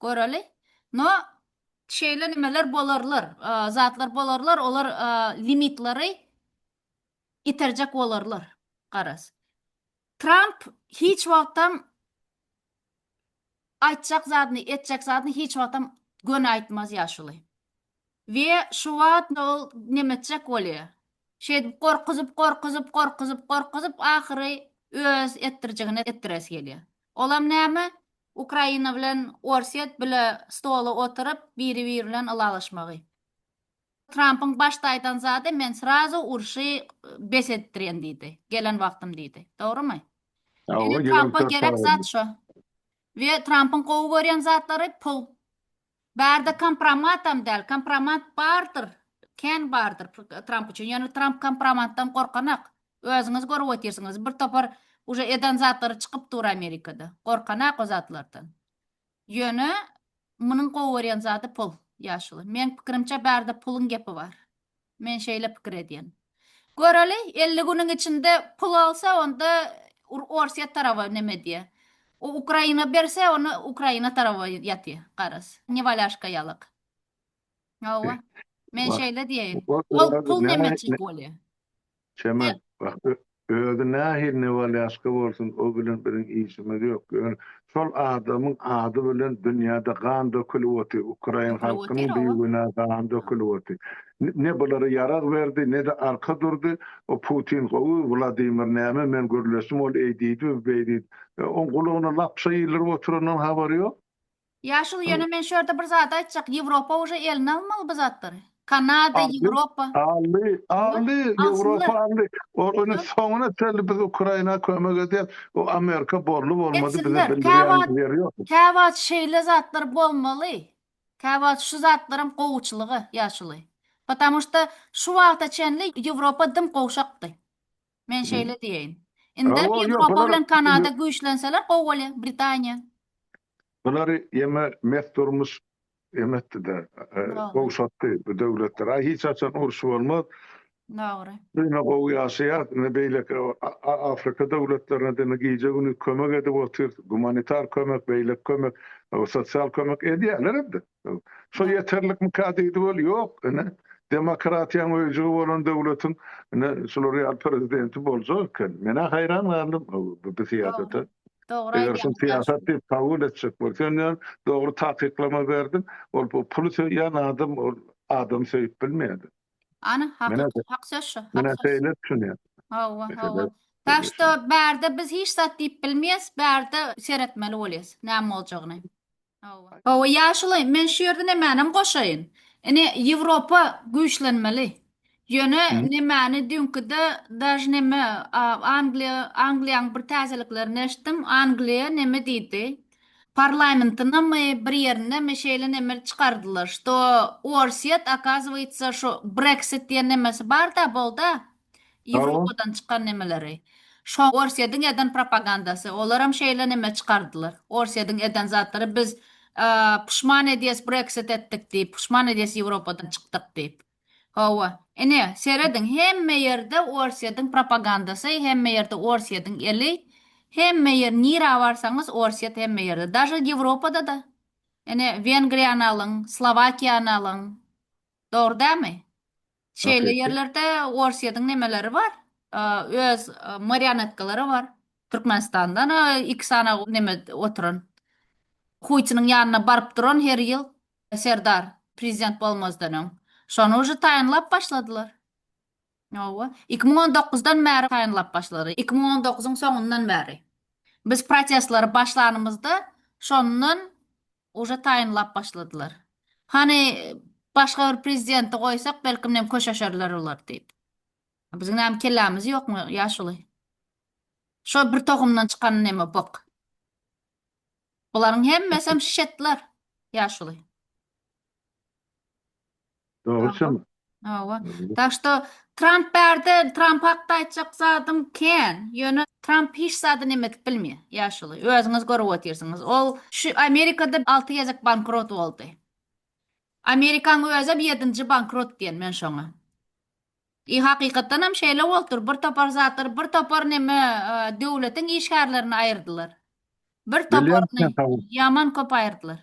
göreli. No şeýle nimeler bolarlar, zatlar bolarlar, olar limitlary iterjek bolarlar. Garas. Trump hiç wagtdan aýtjak zatny, etjek zatny hiç wagtdan gön aýtmaz ýaşuly. We şu wagt nemetjek bolýar. Şeýdip gorkuzyp ahyry öz ettirjegine ettiresi gelýär. Olam näme? Ukraina bilen Orset bile stola oturup biri bilen alaşmagy. Trump'ın başta aýtan zady men srazu urşy besetdirýän diýdi. Gelen wagtym diýdi. Dogrymy? Trump'a gerek zat şo. We Trump'ın gowy görýän zatlary pul. Bärde kompromatam däl, kompromat bardyr. Ken bardyr Trump üçin. Ýani Trump kompromatdan gorkanak. Özüňiz görüp otirsiňiz. Bir topar уже eden zatlary çykyp dur Amerikada. Gorkanak o zatlardan. Ýöne munyň gowy görýän zady pul. Ýaşly. Men pikirimçe bärde pulun gepi bar. Men şeýle pikir edýän. Göreli 50 günüň içinde pul alsa onda Orsiýa taraba neme diýär. O Ukraina berse onu Ukraina taraba ýatýar. Garas. Nevaляшка ýalyk. Awa. Men şeýle diýeýin. Pul nemeçi bolýar. Çemen öýde nähir nevaляшка bolsun o bilen biriň işimi ýok. Şol adamyň ady bilen dünýäde gan dökülýär. Ukraina halkynyň beýigine gan dökülýär. Ne bolary ýarag berdi, ne de arka durdy. O Putin gowy Vladimir näme men görleşim ol eýdidi, beýdi. On gulagyna lapşa ýylyr oturandan habary ýok. Ýaşul ýöne men şurda bir zat aýtjak, Ýewropa уже elini almaly bu zatlary. Kanada, Ýewropa. Ali, Ýewropa ali. Onu soňuna çelip biz Ukraina kömek edýär. O Amerika borlu bolmady bize bildirýär. Käwat şeýle zatlar bolmaly. Käwat şu zatlaryň gowçylygy ýaşuly. Потому что şu wagta çenli Ýewropa dım gowşakdy. Men şeýle diýeýin. Inde Ýewropa bilen Kanada güýçlenseler gowuly Britaniýa. Bunları yeme mesturmuş emetti de kovşattı bu devletler. Ay hiç açan uruşu olmaz. Doğru. Yine o yaşayat ne beylek Afrika devletlerine de ne giyeceğini kömek edip otur. Humanitar kömek, beylek kömek, o sosyal kömek ediyorlar de. Şu yeterlik mukadidi ol yok. Ne? Demokratiyan öcü olan devletin ne şu real prezidenti bolacak. Mene hayran kaldım bu siyasete. Doğru. Eğer şu siyaset deyip kabul edecek bolsan doğru takiklama verdin. O polisi yan adam söyleyip bilmedi. Ana Mene hak söz şu. Mene seylet şunu. Hava. Taşta bärde biz hiç zat deyip bilmeyiz. Bärde seyretmeli olayız. Näme bolacağını. Hava yaşlı men şu ýerde nämänem goşaýyn. Ene Ýewropa güýçlenmeli. Ýöne nämäni dünküde daş näme Angliýaň bir täzeliklerini eşitdim. Angliýa näme diýdi? Parlamentyna bir ýerine meşeýle näme çykardylar. Что Орсет, оказывается, şo Brexit diýen nämesi bar da bolda. Ýewropadan çykan nämeleri. Şo Orsiýadyň eden propagandasy. Olaram şeýle näme çykardylar. Orsiýadyň eden zatlary biz pişman edýäs Brexit etdik diýip, pişman edýäs Ýewropadan çykdyk diýip. Hawa. Ene seredin hemme ýerde Orsiýadyň propagandasy, hemme ýerde Orsiýadyň eli, hemme ýer nira barsaňyz Orsiýat hemme ýerde. Daşy Ýewropada da. Ene Vengriýany alyň, Slowakiýany alyň. Dogry dämi? Şeýle ýerlerde Orsiýadyň nemeleri bar? Öz marionetkalary bar. Türkmenistandan iki sana neme oturan. Huýçynyň ýanyna baryp duran her ýyl Serdar prezident bolmazdan öň. Şonu uje taýynlap başladylar. Ýa, 2019-dan bäri taýynlap başlady. 2019-yň soňundan bäri. Biz protestlary başlanymyzda şondan uje taýynlap başladylar. Hani başga bir prezidenti goýsak belkim nem köşeşerler bolar diýip. Biziň näme kellämiz ýokmy ýaşuly? Şo bir tohumdan çykan näme bok. Bularyň hemmesi şetler ýaşuly. Doğru. Hawa. Tak što Trump bärde, Trump hakda aýtjak zadym ken. Ýöne Trump hiç zady näme edip bilmeýär. Ýaşuly. Özüňiz görüp otursyňyz. Ol şu Amerikada 6 ýazak bankrot boldy. Amerikaň özü 7-nji bankrot diýen men şoňa. Hakykatdan hem şeýle boldur. Bir topar zatlar, bir topar näme döwletiň işgärlerini aýyrdylar. Bir toparny ýaman köp aýyrdylar.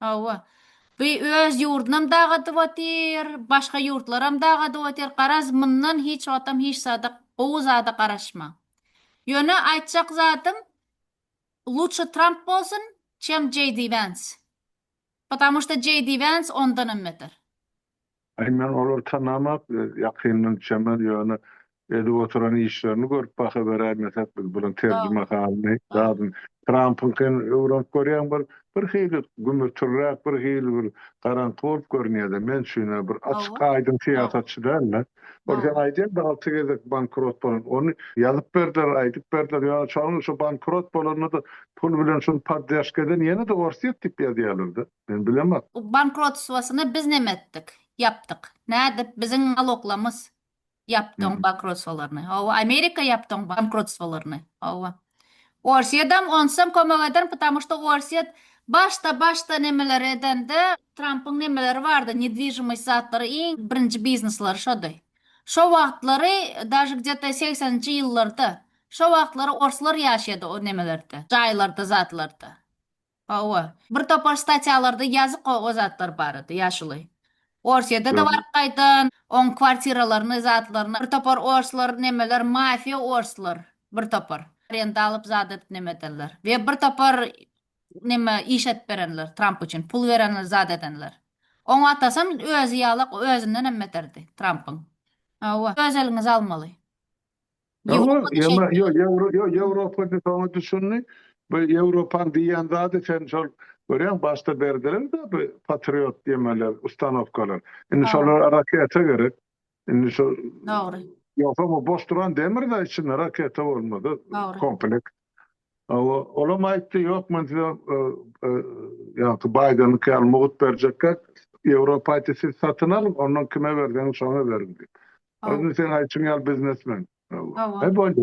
Hawa. Bir öz ýurdunam dagadyp otyr, başga ýurtlaram dagadyp otyr. Garaz mundan hiç adam hiç zada o zada garaşma. Ýöne aýtjak zatym lучше Trump bolsun, чем J.D. Vance. Потому что J.D. Vance ondan emmedir. Men olar tanamak ýakyndan çemel ýöne edip oturan işlerini görüp baka berýärmek biz bulan terjümahanly zadyn Trump'ın Ýewropa görýän bir hili gümürtürräk bir hili bir garanty bolup görünýär. Men şuna bir açyk aýdyn siýasatçy dälme. Orhan aýdym da 6 gezek bankrot bolan. Onu ýazyp berdiler, aýdyp berdiler. Ýa çalyň şu bankrot bolanyny da pul bilen şunu paddeşkeden ýene de Orsiýat diýip ýazýarlardy. Men bilemem. Bankrotstwasyny biz näme etdik? Yaptık. Näde biziň aloklamys yapdyň bankrotstwalaryny. Hawa Amerika yapdyň bankrotstwalaryny. Hawa. Orsiýadam onsam kömek eder, потому что Orsiýat başta nemeler edende Trump'ın nemeleri vardı. Недвижимость zatlary iň birinji biznesler şoday. Şo wagtlary даже где-то 80-nji ýyllarda şo wagtlary orslar ýaşady o nemelerde. Jaýlarda, zatlarda. Hawa. Bir topar statiýalarda ýazyk o zatlar bar idi, ýaşuly. Orsiýada da baryp gaýdan, on kwartiralaryny, zatlaryny bir topar orslar nemeler, mafiýa orslar bir topar. Arenda alyp zadyp nemedirler. We bir topar neme iş et berenler, Trump üçin pul berenler, zat edenler. Oň atasam özü ýalyk özünden emmetirdi Trump'ın. Hawa, öz eliňiz almaly. Ýewropa diýip düşünni. Bu Ýewropaň diýen zady sen şol görýän başda berdiler de bu patriot diýmeler, ustanowkalar. Indi şolar raketa gerek. Indi şo Dogry. Ýoksa boş duran demir de içinde raketa bolmady. Kompleks. Olam aýtdy, ýok men ýa-da Biden'y kalmyt berjekkä Ýewropa aýtdy satyn alyp, ondan kime berdiň şoňa berin diýip. Onu sen aýtýan biznesmen. Boldy.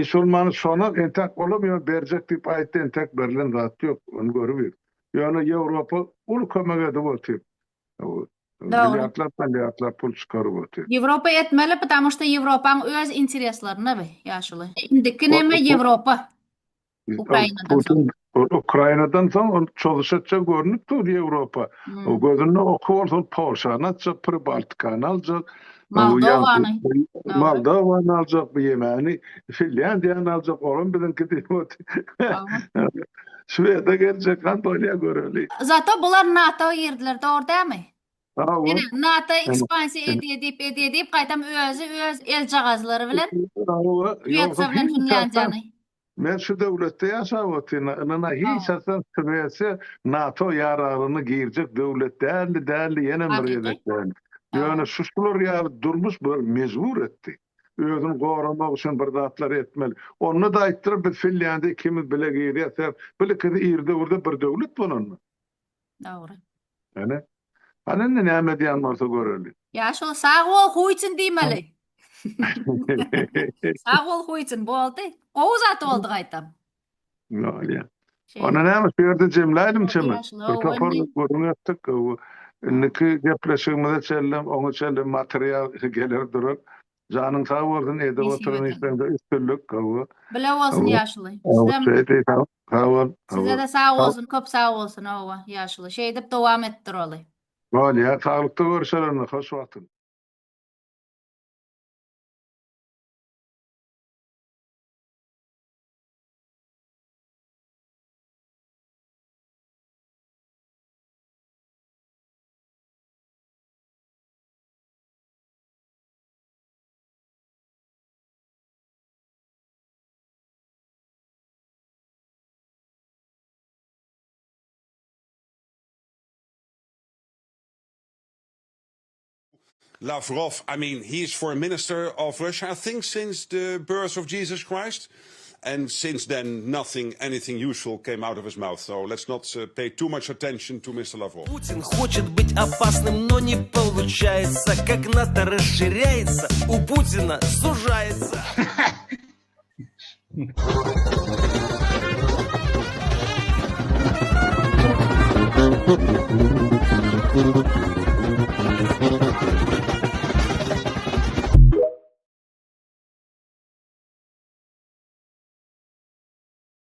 Şolmany şonu entek bolop ýa berjek diýip aýtdy, entek berilen zat ýok, onu görüp. Yani Avrupa ulu kömek edip otyr. Milyarlar pul çıkarıp otyr. Yevropa etmeli, потому что Yevropaň öz intereslerini bi, ýaşuly. Indiki näme Yevropa? Ukrainadan soň. Ukrainadan soň çalışatça görünüp dur Avrupa. O gözünde okuyor Polşany alacak, Pribaltikany alacak. Moldovany alacak bu ýemeni, Finlandiyany alacak, oran bilen gidip Şwede gelecek, Antalya göreli. Zato bular NATO ýerdiler, dogry dämi? Ene NATO ekspansiýa edip gaýtam öz el jagazlary bilen Şwede bilen Finlandiyany. Men şu döwletde ýaşap otyrna, hiç asan Şwede NATO ýararyny girjek döwlet däli ýene bir ýerde. Ýöne şuşlar ýa durmuş mezbur etdi. Özüni goramak üçin bir zatlar etmeli. Onu da aýtdyr, biz Finlandiýa ikimiz bile girýär, bilekde ýerde urda bir döwlet bolanmy? Dogry. Ana näme diýen bolsa göreli. Ýa-şol sag bol huýçyn diýmeli. Sag bol huýçyn boldy. Gowy zat boldy gaýtam. Ýa. Ona näme şerde jemlädim çeme. Toparlyk görünýär ki niki gepleşigimizde çellem, oňa çellem material gelir durup. Janyň sag bolsun, ede oturan işlerinde üstünlük gowy. Bile bolsun ýaşuly. Size de sag bolsun, köp sag bolsun owa ýaşuly. Şeýdip dowam etdir oly. Bolýar, taglykda görüşelerine hoş wagtyn. Lavrov, I mean, he's foreign minister of Russia, I think, since the birth of Jesus Christ. And since then, anything useful came out of his mouth. So let's not pay too much attention to Mr. Lavrov. Путин хочет быть опасным, но не получается. Как НАТО расширяется, у Путина сужается.